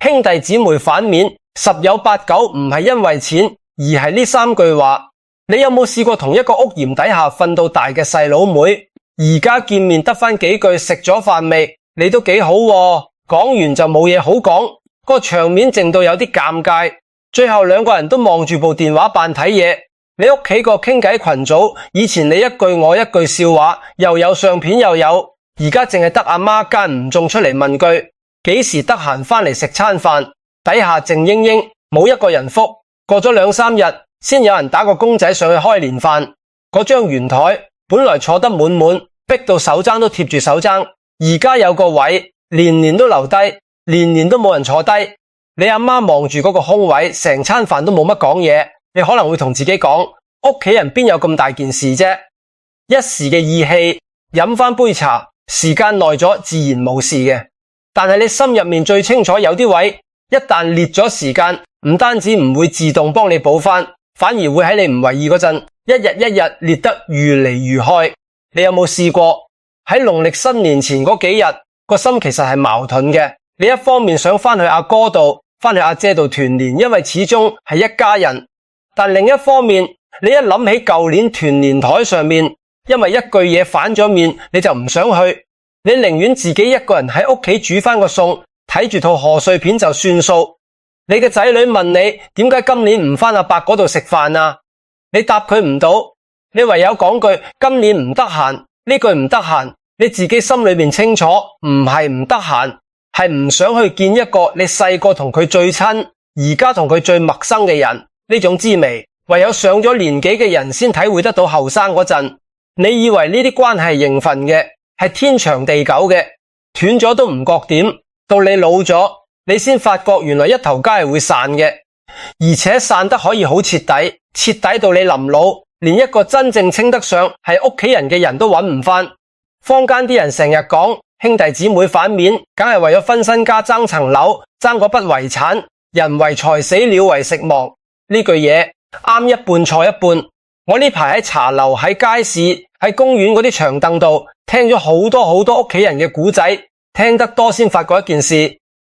兄弟姊妹反面，十有八九唔係因為錢，而係呢三句話。你有冇試過同一個屋檐底下瞓到大嘅細佬妹？而家見面得返幾句食咗飯未？你都幾好喎，講完就冇嘢好講，個場面靜到有啲尷尬。最後兩個人都望住部電話扮睇嘢。你屋企個傾偈群組，以前你一句我一句笑話，又有相片又有，而家淨係得阿媽間唔中出嚟問句幾時得閒返嚟食餐飯，底下靜英英，冇一個人覆。過咗兩三日先有人打個公仔上去開年飯。嗰張圓台本來坐得滿滿，逼到手踭都貼住手踭，而家有個位年年都留低，年年都冇人坐低。你阿媽望住嗰個空位，成餐飯都冇乜講嘢。你可能會同自己講，屋企人邊有咁大件事啫？一時嘅意氣，飲返杯茶，時間耐咗自然冇事嘅。但係你心入面最清楚，有啲位一旦裂咗時間，唔單止唔會自動幫你補返，反而會喺你唔為意嗰陣，一日一日裂得愈嚟愈開。你有冇試過喺農曆新年前嗰幾日，個心其實係矛盾嘅？你一方面想返去阿哥度，返去阿姐度團年，因為始終係一家人。但另一方面，你一諗起舊年團年台上面，因為一句嘢反咗面，你就唔想去，你寧願自己一個人喺屋企煮返個餸，睇住套賀歲片就算數。你嘅仔女問你點解今年唔返阿伯嗰度食飯啊？你答佢唔到，你唯有講句今年唔得閒。呢句唔得閒，你自己心裏面清楚，唔係唔得閒，係唔想去見一個你細個同佢最親，而家同佢最陌生嘅人。呢種滋味，唯有上咗年紀嘅人先體會得到。後生嗰陣，你以為呢啲關係應份嘅，係天長地久嘅，斷咗都唔覺點，到你老咗，你先發覺原來一頭家係會散嘅，而且散得可以好徹底，徹底到你臨老，連一個真正稱得上係屋企人嘅人都揾唔返。坊間啲人成日講兄弟姊妹反面，梗係為咗分身家爭層樓，爭嗰筆遺產，人為財死，鳥為食亡。呢句嘢啱一半錯一半。我呢排喺茶樓、喺街市、喺公園嗰啲長凳度聽咗好多屋企人嘅故仔，聽得多先發覺一件事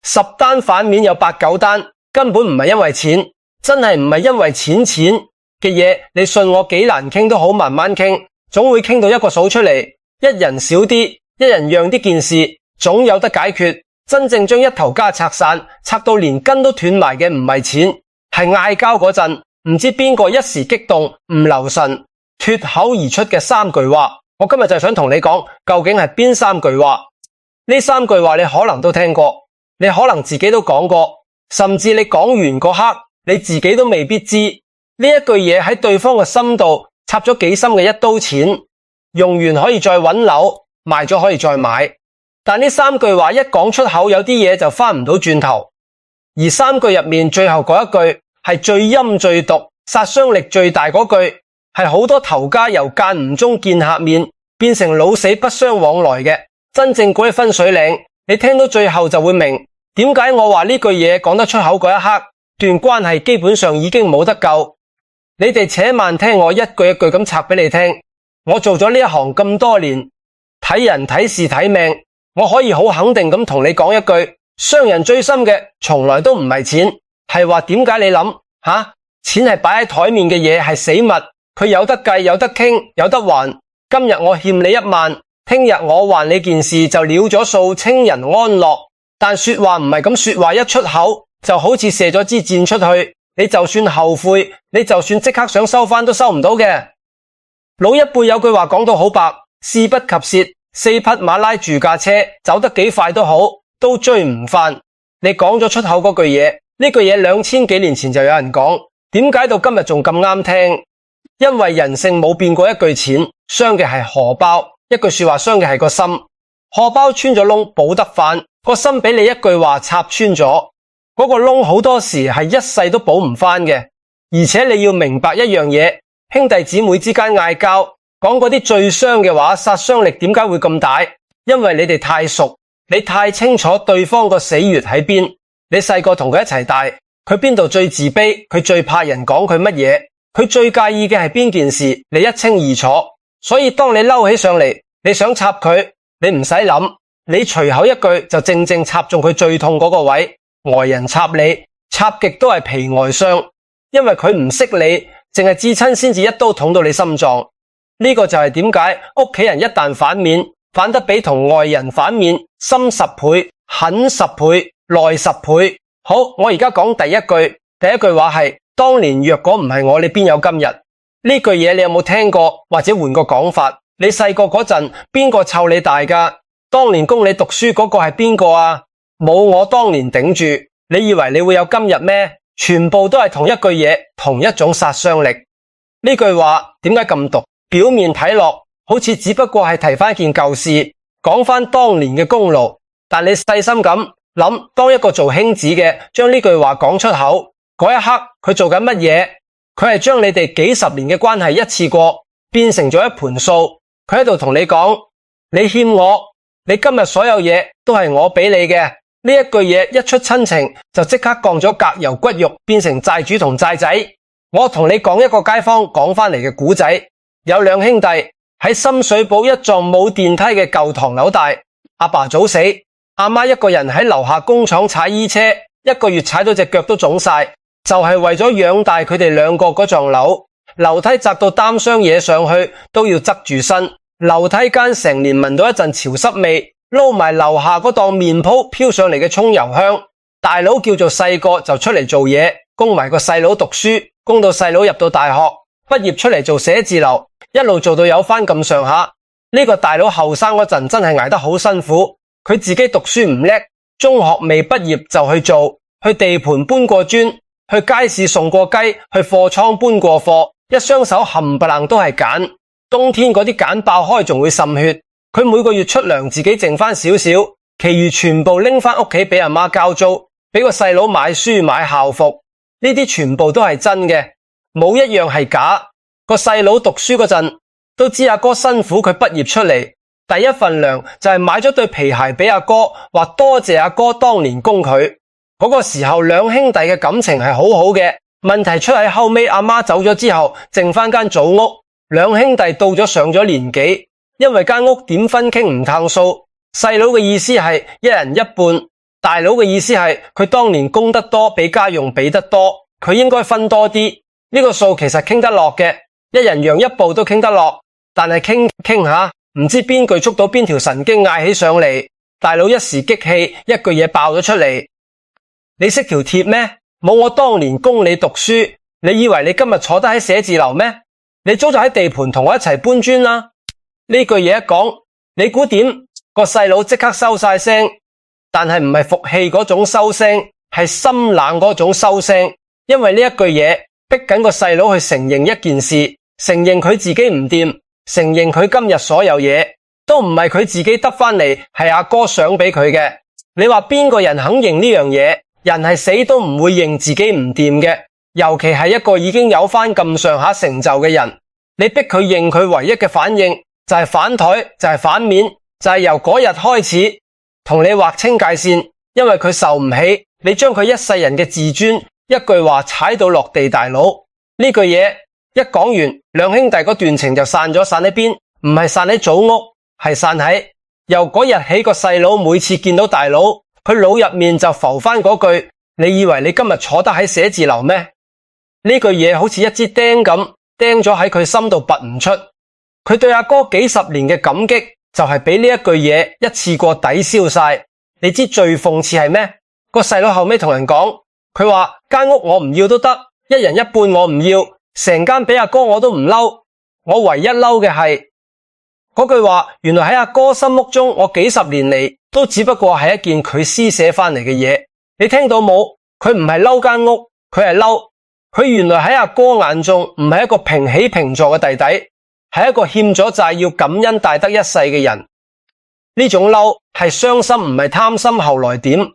：10單反面有8、9單根本唔係因為錢，真係唔係因為錢嘅嘢。你信我幾難傾都好，慢慢傾，總會傾到一個數出嚟。一人少啲，一人讓啲，件事總有得解決。真正將一頭家拆散，拆到連根都斷埋嘅唔係錢，係嗌交嗰陣，唔知邊個一時激動唔留神脫口而出嘅3句話。我今日就想同你講，究竟係邊3句話？呢3句話你可能都聽過，你可能自己都講過，甚至你講完嗰刻你自己都未必知。呢一句嘢喺對方嘅心度插咗幾深嘅一刀錢，用完可以再搵樓，賣咗可以再買。但呢3句話一講出口，有啲嘢就返唔到轉頭。而3句入面最後嗰一句係最陰最毒、殺傷力最大嗰句，係好多頭家由間唔中見下面變成老死不相往來嘅真正嗰啲分水嶺。你聽到最後就會明點解我話呢句嘢講得出口嗰一刻，段關係基本上已經冇得救。你哋且慢聽我一句一句咁拆俾你聽。我做咗呢一行咁多年，睇人睇事睇命，我可以好肯定咁同你講一句，傷人最深嘅從來都唔係錢，係話點解你諗錢係擺喺台面嘅嘢，係死物，佢有得計有得傾有得還。今日我欠你1萬，聽日我還你件事就了咗數，清人安樂。但說話唔係咁說話，一出口就好似射咗支箭出去，你就算後悔，你就算即刻想收返都收唔到嘅。老一輩有句話講到好白，事不及蝕，4匹馬拉住架車，走得幾快都好，都追唔返。你講咗出口嗰句嘢，呢句嘢2000幾年前就有人講，點解到今日仲咁啱聽？因為人性冇變過，一句錢傷嘅係荷包，一句說話傷嘅係個心。荷包穿咗窿補得返，個心俾你一句話插穿咗，嗰個窿好多時係一世都補唔返嘅。而且你要明白一樣嘢，兄弟姊妹之間嗌交，講嗰啲最傷嘅話，殺傷力點解會咁大？因為你哋太熟，你太清楚對方個死穴喺邊。你細個同佢一齊大，佢邊度最自卑，佢最怕人講佢乜嘢，佢最介意嘅係邊件事，你一清二楚。所以當你嬲起上嚟，你想插佢，你唔使諗，你隨口一句就正正插中佢最痛嗰個位。外人插你，插極都係皮外傷，因為佢唔識你，淨係至親先至一刀捅到你心臟。呢個就係點解屋企人一旦反面，反得比同外人反面深10倍、狠10倍、耐10倍。好，我而家講第一句話係：當年若果唔係我，你邊有今日？呢句嘢你有冇聽過？或者換個講法，你細個嗰陣邊個湊你大㗎？當年供你讀書嗰個係邊個啊？冇我當年頂住，你以為你會有今日咩？全部都係同一句嘢，同一種殺傷力。呢句話點解咁毒？表面睇落好似只不過係提翻一件舊事，講翻當年嘅功勞，但你細心咁諗，當一個做兄子嘅將呢句話講出口嗰一刻，佢做緊乜嘢？佢係將你哋幾十年嘅關係一次過變成咗一盤數。佢喺度同你講：你欠我，你今日所有嘢都係我俾你嘅。呢一句嘢一出親情，就即刻降咗隔油骨肉，變成債主同債仔。我同你講一個街坊講翻嚟嘅古仔。有兩兄弟喺深水埗一幢冇電梯嘅舊唐樓大，阿爸早死，阿媽一個人喺樓下工廠踩衣車，一個月踩到隻腳都腫晒，就係為咗養大佢哋兩個嗰幢樓。樓梯窄到擔箱嘢上去都要側住身，樓梯間成年聞到一陣潮濕味，撈埋樓下嗰檔麵鋪飄上嚟嘅蔥油香。大佬叫做細個就出嚟做嘢，供埋個細佬讀書，供到細佬入到大學，畢業出嚟做寫字樓，一路做到有翻咁上下。呢個大佬後生嗰陣真係捱得好辛苦，佢自己讀書唔叻，中學未畢業就去做，去地盤搬過磚，去街市送過雞，去貨倉搬過貨，一雙手冚唪唥都係鹼，冬天嗰啲鹼爆開仲會滲血。佢每個月出糧自己剩翻少少，其餘全部拎翻屋企俾阿媽交租，俾個細佬買書買校服。呢啲全部都係真嘅，冇一樣係假。個細佬讀書嗰陣都知阿哥辛苦，佢畢業出嚟第一份糧就係買咗對皮鞋俾阿哥，話多謝阿哥當年供佢。嗰個時候兩兄弟嘅感情係好好嘅。問題出喺後尾，阿媽走咗之後，剩翻間祖屋，兩兄弟到咗上咗年紀，因為間屋點分傾唔透數。細佬嘅意思係一人一半，大佬嘅意思係佢當年供得多，俾家用俾得多，佢應該分多啲。呢個數其實傾得落嘅，一人讓一步都傾得落，但係傾下，唔知邊句捉到邊條神經嗌起上嚟，大佬一時激氣，一句嘢爆咗出嚟：你識條鐵咩？冇我當年供你讀書，你以為你今日坐得喺寫字樓咩？你早就喺地盤同我一齊搬磚啦！呢句嘢一講，你估點？個細佬即刻收晒聲，但係唔係服氣嗰種收聲，係心冷嗰種收聲。因為呢一句嘢逼緊個細佬去承認一件事，承認佢自己唔掂，承認佢今日所有嘢都唔係佢自己得翻嚟，係阿哥想俾佢嘅。你話邊個人肯認呢樣嘢？人係死都唔會認自己唔掂嘅，尤其係一個已經有翻咁上下成就嘅人，你逼佢認，佢唯一嘅反應就係反台，就係反面，就係由嗰日開始同你劃清界線，因為佢受唔起你將佢一世人嘅自尊一句話踩到落地。大佬，呢句嘢一講完，兩兄弟嗰段情就散咗。散喺邊？唔係散喺祖屋，係散喺由嗰日起個細佬每次見到大佬，佢腦入面就浮翻嗰句：你以為你今日坐得喺寫字樓咩？呢句嘢好似一支釘咁釘咗喺佢心度拔唔出。佢對阿哥幾十年嘅感激就係俾呢一句嘢一次過抵消晒。你知最諷刺係咩？個細佬後尾同人講，佢話間屋我唔要都得，一人一半我唔要，成間俾阿哥我都唔嬲。我唯一嬲嘅係嗰句話，原來喺阿哥心目中，我幾十年嚟都只不過係一件佢施捨翻嚟嘅嘢。你聽到冇？佢唔係嬲間屋，佢係嬲佢原來喺阿哥眼中唔係一個平起平坐嘅弟弟，係一個欠咗債要感恩戴得一世嘅人。呢種嬲係傷心，唔係貪心。後來點？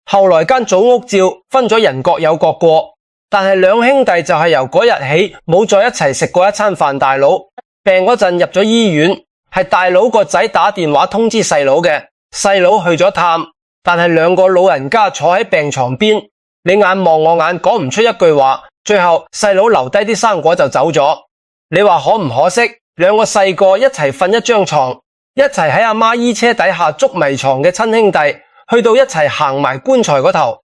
後來間祖屋照分咗，人各有各過，但係兩兄弟就係由嗰日起冇再一齊食過一餐飯。大佬病嗰陣入咗醫院，係大佬個仔打電話通知細佬嘅，細佬去咗探，但係兩個老人家坐喺病床邊，你眼望我眼，講唔出一句話，最後細佬留低啲生果就走咗。你話可唔可惜？兩個細個一齊瞓一張床，一齊喺阿媽衣車底下捉迷藏嘅親兄弟，去到一齊行埋棺材嗰頭，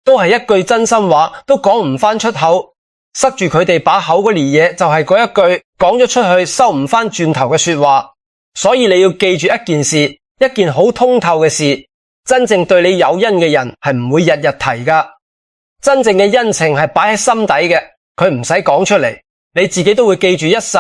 都係一句真心話都講唔返出口，塞住佢哋把口嗰啲嘢就係嗰一句講咗出去收唔返轉頭嘅說話。所以你要記住一件事，一件好通透嘅事，真正對你有恩嘅人係唔會日日提㗎。真正嘅恩情係擺喺心底嘅，佢唔使講出嚟，你自己都會記住一世。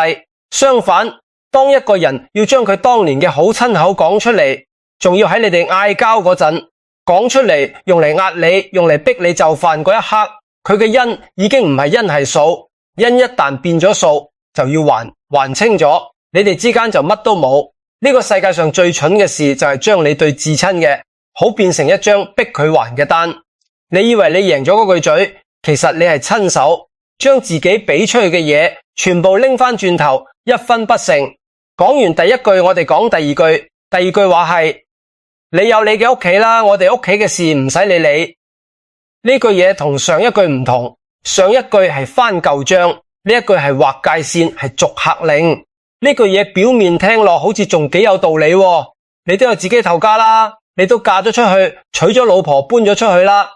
相反，當一個人要將佢當年嘅好親口講出嚟，仲要喺你哋嗌交嗰陣講出嚟，用嚟壓你，用嚟逼你就範嗰一刻，佢嘅恩已經唔係恩係數，恩一旦變咗數，就要還清咗，你哋之間就乜都冇。呢個世界上最蠢嘅事就係將你對至親嘅好變成一張逼佢還嘅單。你以為你贏咗嗰句嘴，其實你係親手將自己俾出去嘅嘢全部拎返轉頭，一分不剩。講完第一句，我哋講第二句。第二句話係：你有你嘅屋企啦，我哋屋企嘅事唔使你理。呢句嘢同上一句唔同，上一句係翻舊賬，呢一句係劃界線，係逐客令。呢句嘢表面聽落好似仲幾有道理喎，你都有自己頭家啦，你都嫁咗出去，娶咗老婆搬咗出去啦。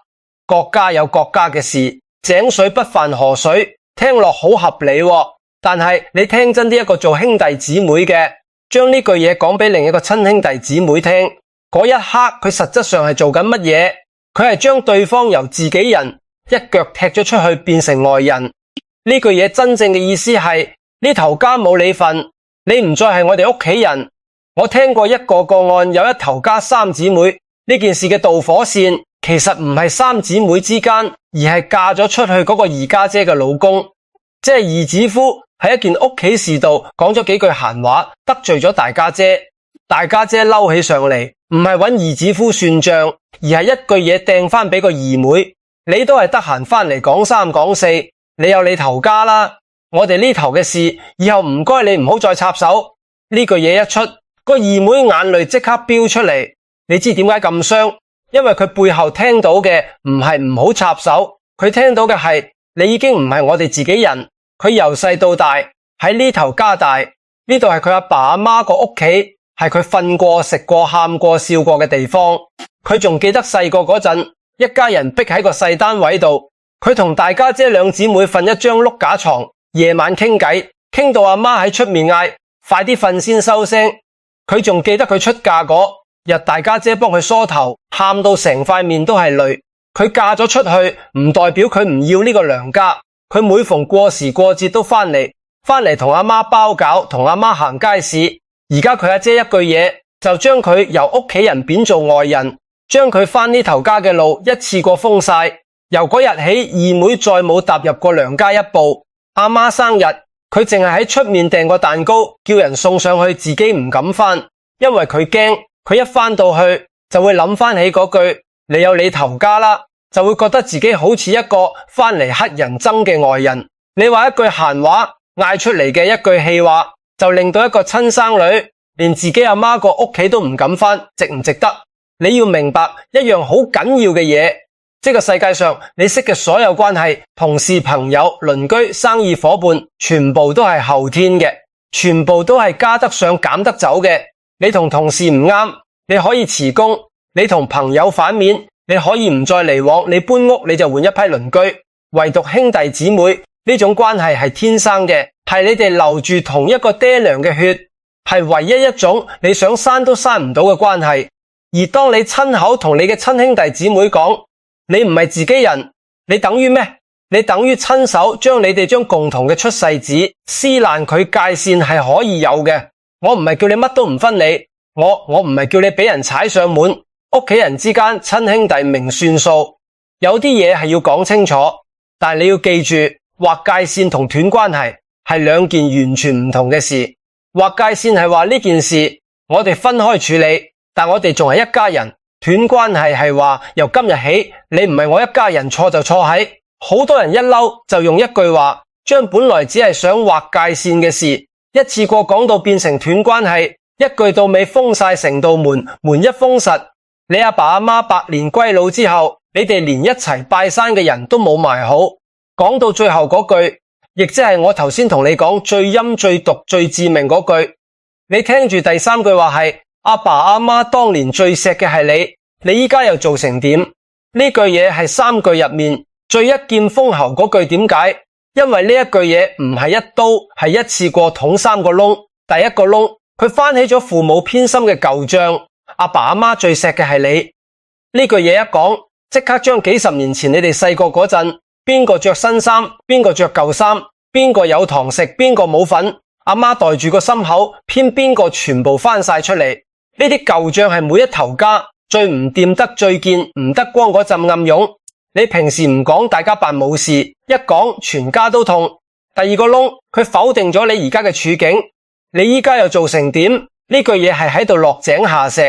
各家有各家嘅事，井水不犯河水，聽落好合理喎。但係你聽真啲，一個做兄弟姊妹嘅，將呢句嘢講俾另一個親兄弟姊妹聽，嗰一刻佢實質上係做緊乜嘢？佢係將對方由自己人一腳踢咗出去，變成外人。呢句嘢真正嘅意思係呢頭家冇你份，你唔再係我哋屋企人。我聽過一個個案，有一頭家三姊妹，呢件事嘅導火線其實唔係三姊妹之間，而係嫁咗出去嗰個二家姐嘅老公，即係二子夫喺一件屋企事度講咗幾句閒話，得罪咗大家姐。大家姐嬲起上嚟，唔係揾二子夫算賬，而係一句嘢掟返俾個二妹。你都係得閒返嚟講三講四，你有你頭家啦，我哋呢頭嘅事以後唔該你唔好再插手。呢句嘢一出，個二妹眼淚即刻飆出嚟。你知點解咁傷？因為佢背後聽到嘅唔係唔好插手，佢聽到嘅係你已經唔係我哋自己人。佢由細到大喺呢頭家大，呢度係佢阿爸阿媽個屋企，係佢瞓過食過喊過笑過嘅地方。佢仲記得細個嗰陣，一家人逼喺個細單位度，佢同大家姐兩姊妹瞓一張碌架床，夜晚傾偈，傾到阿媽喺出面嗌快啲瞓先收聲。佢仲記得佢出嫁嗰日，大家姐幫佢梳頭，喊到成塊面都係淚。佢嫁咗出去，唔代表佢唔要呢個娘家。佢每逢過時過節都返嚟同阿媽包餃，同阿媽行街市。而家佢阿姐一句嘢就將佢由屋企人貶做外人，將佢返呢頭家嘅路一次過封晒。由嗰日起，二妹再冇踏入過娘家一步。阿媽生日，佢淨係喺出面訂個蛋糕，叫人送上去，自己唔敢返，因為佢驚佢一返到去就會諗返起嗰句你有你頭家啦，就會覺得自己好似一個返嚟乞人憎嘅外人。你話一句閒話，嗌出嚟嘅一句氣話，就令到一個親生女連自己阿媽個屋企都唔敢返，值唔值得？你要明白一樣好緊要嘅嘢，即係個世界上你識嘅所有關係，同事、朋友、鄰居、生意夥伴，全部都係後天嘅，全部都係加得上減得走嘅。你同同事唔啱，你可以辭工；你同朋友反面，你可以唔再嚟往，你搬屋你就換一批鄰居。唯獨兄弟姊妹呢種關係係天生嘅，係你哋流住同一個爹娘嘅血，係唯一一種你想刪都刪唔到嘅關係。而當你親口同你嘅親兄弟姊妹講你唔係自己人，你等於咩？你等於親手將你哋將共同嘅出世紙撕爛，佢界線係可以有嘅。我唔係叫你乜都唔分你，我唔係叫你俾人踩上門。屋企人之間親兄弟明算數，有啲嘢係要講清楚，但係你要記住，劃界線同斷關係係兩件完全唔同嘅事。劃界線係話呢件事我哋分開處理，但我哋仲係一家人。斷關係係話由今日起，你唔係我一家人，錯就錯喺好多人一嬲就用一句話，將本來只係想劃界線嘅事一次過講到變成斷關係，一句到尾封晒成道門，門一封實，你阿爸阿媽百年歸老之後，你哋連一齊拜山嘅人都冇埋好。講到最後嗰句，亦即係我頭先同你講最陰最毒最致命嗰句，你聽住第三句話係阿爸阿媽當年最錫嘅係你，你依家又做成點？呢句嘢係3句入面最一劍封喉嗰句，點解？因為呢一句嘢唔係一刀，係一次過捅3個窿。第一個窿，佢翻起咗父母偏心嘅舊賬，阿爸阿媽最錫嘅係你。呢句嘢一講，即刻將幾十年前你哋細個嗰陣，邊個着新衫，邊個着舊衫，邊個有糖食，邊個冇份，阿媽袋住個心口，偏邊個全部翻晒出嚟。呢啲舊賬係每一頭家最唔掂得、最見唔得光嗰陣暗湧。你平時唔講，大家扮冇事；一講，全家都痛。第二個窿，佢否定咗你而家嘅處境。你依家又做成點？呢句嘢係喺度落井下石。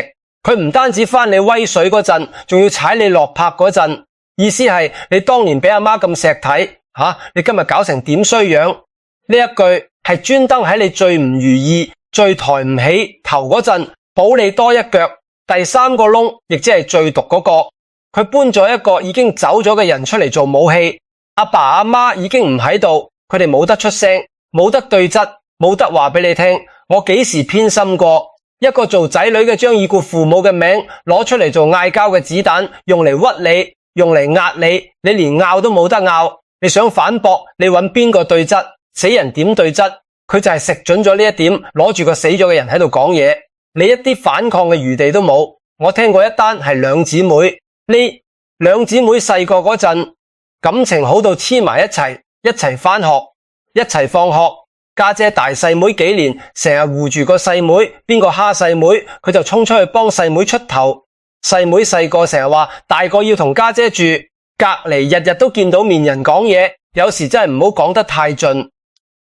佢唔單止翻你威水嗰陣，仲要踩你落魄嗰陣。意思係你當年俾阿媽咁錫睇，你今日搞成點衰樣？呢一句係專登喺你最唔如意、最抬唔起頭嗰陣，補你多一腳。第3個窿，亦即係最毒嗰個，佢搬咗一個已經走咗嘅人出嚟做武器。阿爸阿媽已經唔喺度，佢哋冇得出聲，冇得對質，冇得話俾你聽，我幾時偏心過？一個做仔女嘅將已故父母嘅名攞出嚟做嗌交嘅子彈，用嚟屈你，用嚟壓你，你連拗都冇得拗。你想反駁，你揾邊個對質？死人點對質？佢就係食準咗呢一點，攞住個死咗嘅人喺度講嘢，你一啲反抗嘅餘地都冇。我聽過一單係兩姊妹，呢兩姊妹細個嗰陣感情好到黐埋一齊返學，一齊放學。家姐大細妹幾年，成日護住個細妹，邊個蝦細妹，佢就衝出去幫細妹出頭。細妹細個成日話大個要同家姐住，隔籬日日都見到面人講嘢，有時真係唔好講得太盡。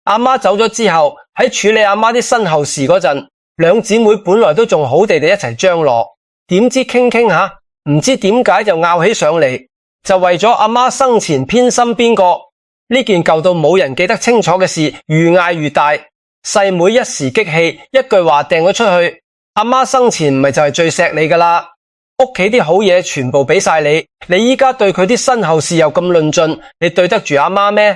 阿媽走咗之後，喺處理阿媽啲身後事嗰陣，兩姊妹本來都仲好地地一齊張羅，點知傾傾下，唔知點解就拗起上嚟，就為咗阿媽生前偏心邊個。呢件舊到冇人記得清楚嘅事，愈嗌愈大。細妹一時激氣，一句話掟咗出去。阿媽生前唔係就係最錫你噶啦，屋企啲好嘢全部俾晒你，你依家對佢啲身後事又咁論盡，你對得住阿媽咩？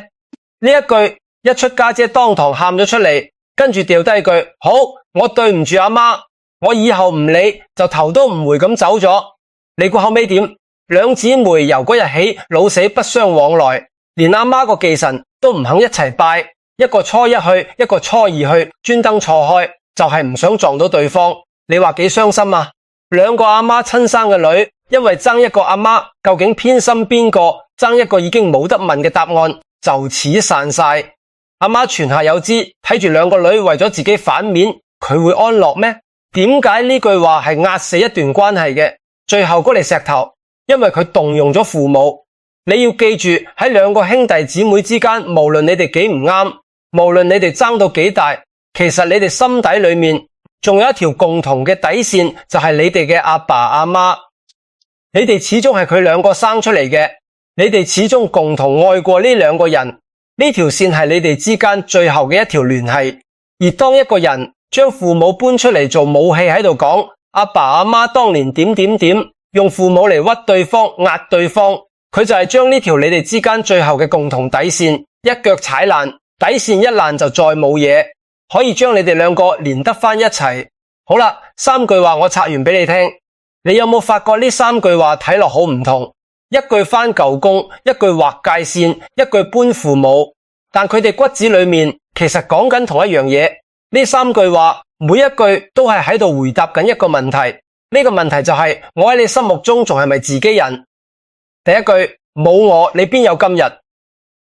呢一句一出，家姐當堂喊咗出嚟，跟住掉低句：好，我對唔住阿媽，我以後唔理，就頭都唔回咁走咗。你估後尾點？兩姊妹由嗰日起老死不相往來。連阿媽個忌神都唔肯一齊拜，一個初一去，一個初二去，專登錯開，就係唔想撞到對方。你話幾傷心啊？兩個阿媽親生嘅女，因為爭一個阿媽究竟偏心邊個，爭一個已經冇得問嘅答案，就此散晒。阿媽泉下有知，睇住兩個女為咗自己反面，佢會安樂咩？點解呢句話係壓死一段關係嘅？最後嗰粒石頭，因為佢動用咗父母。你要記住，喺兩個兄弟姊妹之間，無論你哋幾唔啱，無論你哋爭到幾大，其實你哋心底裏面仲有一條共同嘅底線，就係你哋嘅阿爸阿媽。你哋始終係佢兩個生出嚟嘅，你哋始終共同愛過呢兩個人，呢條線係你哋之間最後嘅一條聯繫。而當一個人將父母搬出嚟做武器喺度講，阿爸阿媽當年點點點，用父母嚟屈對方、壓對方。佢就係將呢條你哋之間最後嘅共同底線一腳踩爛，底線一爛就再冇嘢可以將你哋兩個連得返一齊。好啦，3句話我拆完俾你聽，你有冇發覺呢3句話睇落好唔同？一句返舊工，一句劃界線，一句搬父母，但佢哋骨子裏面其實講緊同一樣嘢。呢3句話每一句都係喺度回答緊一個問題，呢個問題就係我喺你心目中仲係咪自己人？第一句，冇我你邊有今日？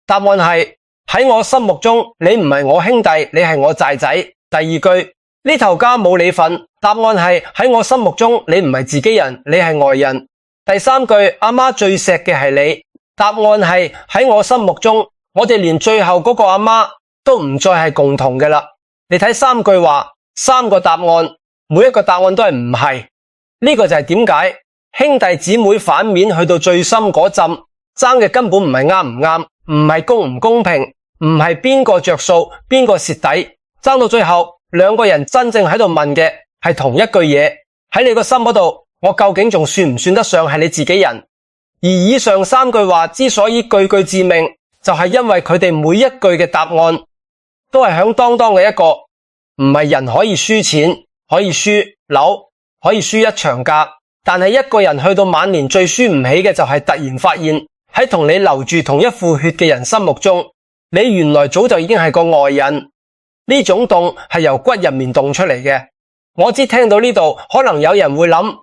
答案係喺我心目中你唔係我兄弟，你係我債仔。第二句，呢頭家冇你份。答案係喺我心目中你唔係自己人，你係外人。第三句，阿媽最錫嘅係你。答案係喺我心目中我哋連最後嗰個阿媽都唔再係共同嘅啦。你睇3句話，3個答案，每一個答案都係唔係。呢個就係點解兄弟姊妹反面去到最深嗰陣，爭嘅根本唔係啱唔啱，唔係公唔公平，唔係邊個着數，邊個蝕底，爭到最後，兩個人真正喺度問嘅係同一句嘢，喺你個心嗰度，我究竟仲算唔算得上係你自己人？而以上3句話之所以句句致命，就係因為佢哋每一句嘅答案都係響當當嘅一個，唔係人可以輸錢，可以輸樓，可以輸一場架。但係一個人去到晚年最輸唔起嘅就係突然發現喺同你流住同一副血嘅人心目中，你原來早就已經係個外人。呢種凍係由骨入面凍出嚟嘅。我知聽到呢度可能有人會諗，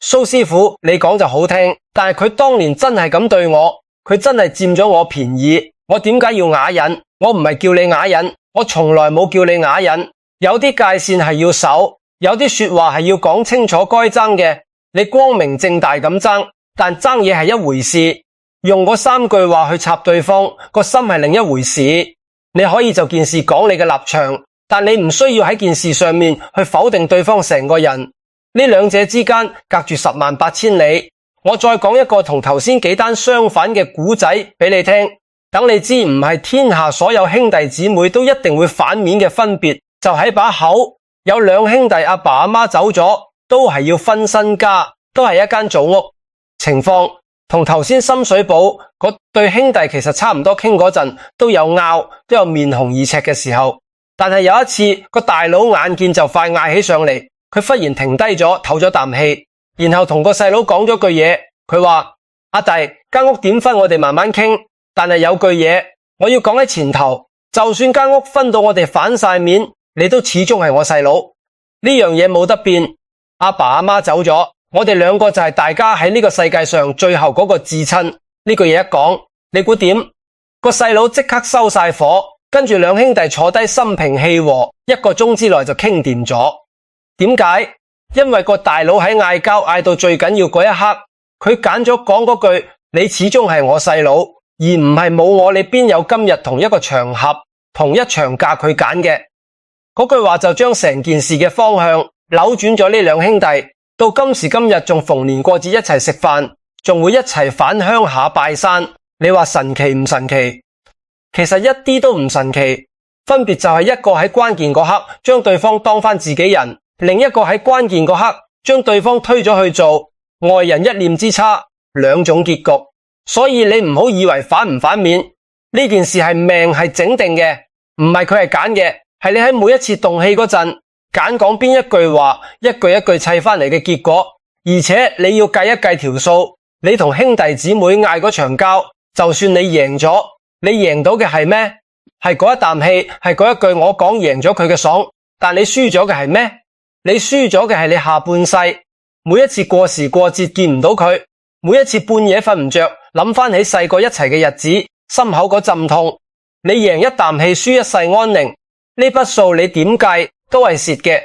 蘇師傅你講就好聽，但係佢當年真係咁對我，佢真係佔咗我便宜，我點解要啞忍？我唔係叫你啞忍，我從來冇叫你啞忍。有啲界線係要守，有啲說話係要講清楚該爭嘅，你光明正大咁爭，但爭嘢係一回事，用嗰3句話去插對方，個心係另一回事。你可以就件事講你嘅立場，但你唔需要喺件事上面去否定對方成個人。呢兩者之間隔住10萬8千里。我再講一個同頭先幾單相反嘅古仔俾你聽，等你知唔係天下所有兄弟姊妹都一定會反面嘅分別，就喺把口。有2兄弟阿爸阿媽走咗，都係要分身家，都係一間祖屋。情況同頭先深水埗嗰對兄弟其實差唔多，傾嗰陣都有拗，都有面紅耳赤嘅時候。但係有一次個大佬眼見就快嗌起上嚟，佢忽然停低咗，唞咗啖氣，然後同個細佬講咗句嘢。佢話：阿弟，間屋點分我哋慢慢傾，但係有句嘢我要講喺前頭，就算間屋分到我哋反晒面，你都始終係我細佬，呢樣嘢冇得變。阿爸阿媽走咗，我哋2個就係大家喺呢個世界上最後嗰個至親。呢句嘢一講，你估點？個細佬即刻收晒火，跟住2兄弟坐低心平氣和，1個鐘之內就傾掂咗。點解？因為個大佬喺嗌交嗌到最緊要嗰一刻，佢揀咗講嗰句你始終係我細佬，而唔係冇我你邊有今日同一個場合同一場架佢揀嘅。嗰句話就將成件事嘅方向扭轉咗。呢2兄弟到今時今日仲逢年過節一齊食飯，仲會一齊返鄉下拜山。你話神奇唔神奇？其實一啲都唔神奇，分別就係一個喺關鍵嗰刻將對方當返自己人，另一個喺關鍵嗰刻將對方推咗去做外人，一念之差，2種結局。所以你唔好以為反唔反面呢件事係命係整定嘅，唔係佢係揀嘅，係你喺每一次動氣嗰陣揀講邊一句話，一句一句砌返嚟嘅結果。而且你要計一計條數，你同兄弟姊妹嗌嗰場交，就算你贏咗，你贏到嘅係咩？係嗰一啖氣，係嗰一句我講贏咗佢嘅爽。但你輸咗嘅係咩？你輸咗嘅係你下半世每一次過時過節見唔到佢，每一次半夜瞓唔着諗返起細個一齊嘅日子，心口嗰陣痛。你贏一啖氣，輸一世安寧，呢筆數你點計都係蝕嘅。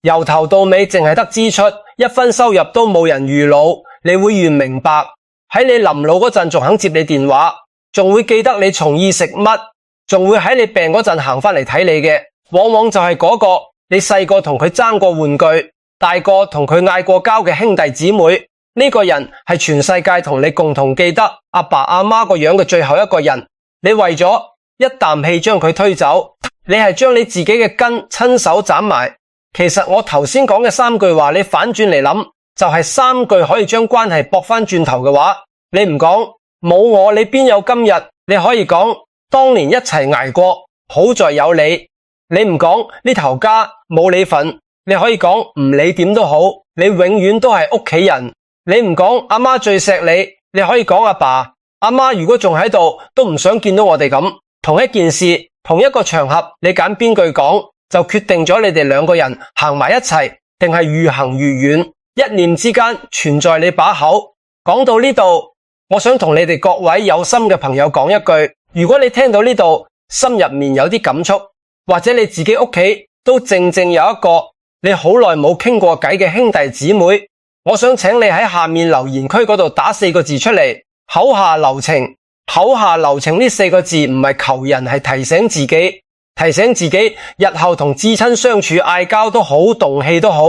由頭到尾淨係得支出，1分收入都冇人預老。你會越明白，喺你臨老嗰陣仲肯接你電話，仲會記得你從意食乜，仲會喺你病嗰陣行返嚟睇你嘅，往往就係嗰個你細個同佢爭過玩具，大個同佢嗌過交嘅兄弟姊妹。呢個人係全世界同你共同記得阿爸阿媽個樣嘅最後一個人。你為咗一啖氣將佢推走，你係將你自己嘅根親手斬埋。其實我頭先講嘅3句話，你反轉嚟諗，就係3句可以將關係駁返轉頭嘅話。你唔講冇我你邊有今日，你可以講當年一齊捱過，好在有你。你唔講呢頭家冇你份，你可以講唔理點都好，你永遠都係屋企人。你唔講阿媽最錫你，你可以講阿爸阿媽如果仲喺度都唔想見到我哋咁。同一件事，同一個場合，你揀邊句講，就決定咗你哋2個人行埋一齊，定係愈行愈遠。一念之間全在你把口。講到呢度，我想同你哋各位有心嘅朋友講一句，如果你聽到呢度心入面有啲感觸，或者你自己屋企都正正有一個你好耐冇傾過偈嘅兄弟姊妹，我想請你喺下面留言區嗰度打4個字出嚟，口下留情。口下留情呢4個字唔係求人，係提醒自己，提醒自己日後同至親相處嗌交都好，動氣都好。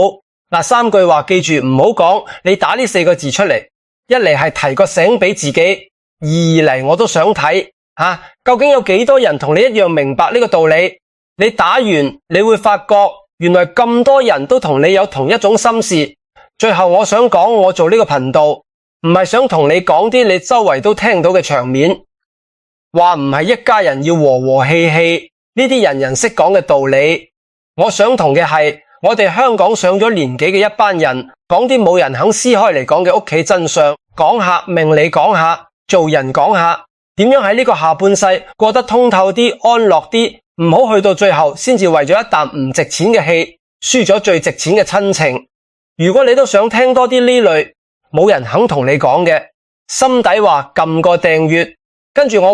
嗱，3句話記住唔好講，你打呢4個字出嚟，一嚟係提個醒俾自己，二嚟我都想睇究竟有幾多人同你一樣明白呢個道理。你打完你會發覺原來咁多人都同你有同一種心事。最後我想講，我做呢個頻道唔係想同你講啲你周圍都聽到嘅場面，話唔係一家人要和和氣氣呢啲人人識講嘅道理。我想同嘅係我哋香港上咗年紀嘅一班人，講啲冇人肯撕開嚟講嘅屋企真相，講下命理，講下做人，講下點樣喺呢個下半世過得通透啲、安樂啲，唔好去到最後先至為咗一啖唔值錢嘅氣，輸咗最值錢嘅親情。如果你都想聽多啲呢類冇人肯同你講嘅，心底話撳個訂閱，跟住我